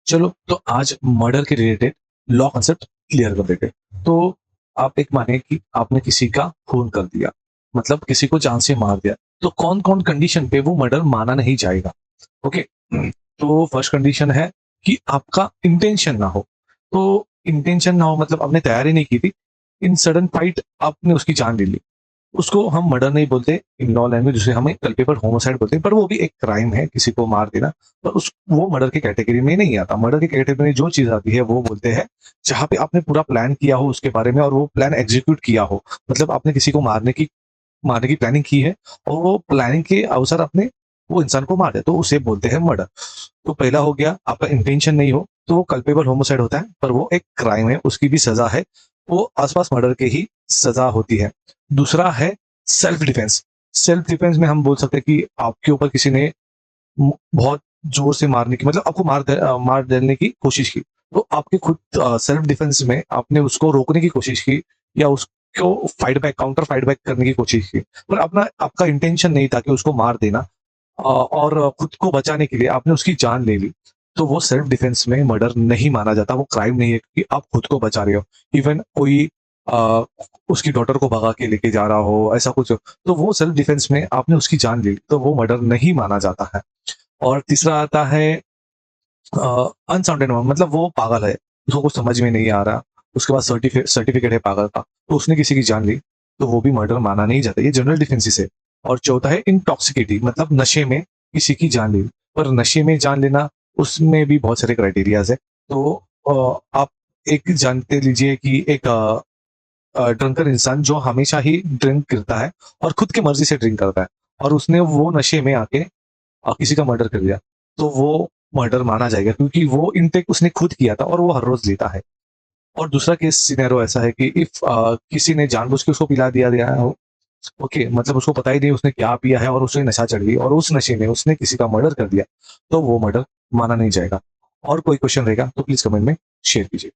चलो तो आज मर्डर के रिलेटेड लॉ कॉन्सेप्ट क्लियर कर देते हैं। तो आप एक माने कि आपने किसी का खून कर दिया, मतलब किसी को जान से मार दिया, तो कौन-कौन कंडीशन पे वो मर्डर माना नहीं जाएगा? ओके। तो फर्स्ट कंडीशन है कि आपका इंटेंशन ना हो। तो इंटेंशन ना हो मतलब आपने तैयारी नहीं की थी, इन सडन फाइट आपने उसकी जान ले ली। उसको हम मर्डर नहीं बोलते इन लॉ लैंग्वेज, उसे हम कल्पेबल होमिसाइड बोलते हैं, पर वो भी एक क्राइम है किसी को मार देना। पर उस वो मर्डर की कैटेगरी में नहीं आता। मर्डर की कैटेगरी में जो चीज आती है वो बोलते हैं जहाँ पे आपने पूरा प्लान किया हो उसके बारे में और वो प्लान एग्जीक्यूट किया हो। मतलब आपने किसी को मारने की प्लानिंग की है और वो प्लानिंग के अवसर आपने वो इंसान को मार दिया, तो उसे बोलते हैं मर्डर। तो पहला हो गया, आपका इंटेंशन नहीं हो तो वो कल्पेबल होमिसाइड होता है, पर वो एक क्राइम है, उसकी भी सजा है। वो आसपास मर्डर के ही सजा होती है। दूसरा है सेल्फ डिफेंस। सेल्फ डिफेंस में हम बोल सकते हैं कि आपके ऊपर किसी ने बहुत जोर से मारने की मतलब आपको मार डालने की कोशिश की, तो आपके खुद सेल्फ डिफेंस में आपने उसको रोकने की कोशिश की या उसको काउंटर फाइट बैक करने की कोशिश की, पर अपना आपका इंटेंशन नहीं था कि उसको मार देना। और खुद को बचाने के लिए आपने उसकी जान ले ली, तो वो सेल्फ डिफेंस में मर्डर नहीं माना जाता, वो क्राइम नहीं है कि आप खुद को बचा रहे हो। इवन कोई अ, उसकी डॉटर को भगा के लेके जा रहा हो, ऐसा कुछ हो, तो वो सेल्फ डिफेंस में आपने उसकी जान ली, तो वो मर्डर नहीं माना जाता है। और तीसरा आता है अनसाउंडेड, मतलब वो पागल है, उसको कुछ समझ में नहीं आ रहा, उसके पास सर्टिफिकेट है पागल का, तो उसने किसी की जान ली, तो वो भी मर्डर माना नहीं जाता। ये जनरल डिफेंसेस है। और चौथा है इंटॉक्सिकेटी, मतलब नशे में किसी की जान ली। पर नशे में जान लेना, उसमें भी बहुत सारे क्राइटेरियाज है। तो आप एक जानते लीजिए कि एक ड्रंकर इंसान जो हमेशा ही ड्रिंक करता है और खुद की मर्जी से ड्रिंक करता है, और उसने वो नशे में आके किसी का मर्डर कर दिया, तो वो मर्डर माना जाएगा क्योंकि वो इनटेक उसने खुद किया था और वो हर रोज लेता है। और दूसरा केस सिनेरियो ऐसा है कि इफ किसी ने जानबूझ के उसको पिला दिया दिया हो, ओके, मतलब उसको पता ही नहीं उसने क्या पिया है और उसे नशा चढ़ गई और उस नशे में उसने किसी का मर्डर कर दिया, तो वो मर्डर माना नहीं जाएगा। और कोई क्वेश्चन रहेगा तो प्लीज कमेंट में शेयर कीजिए।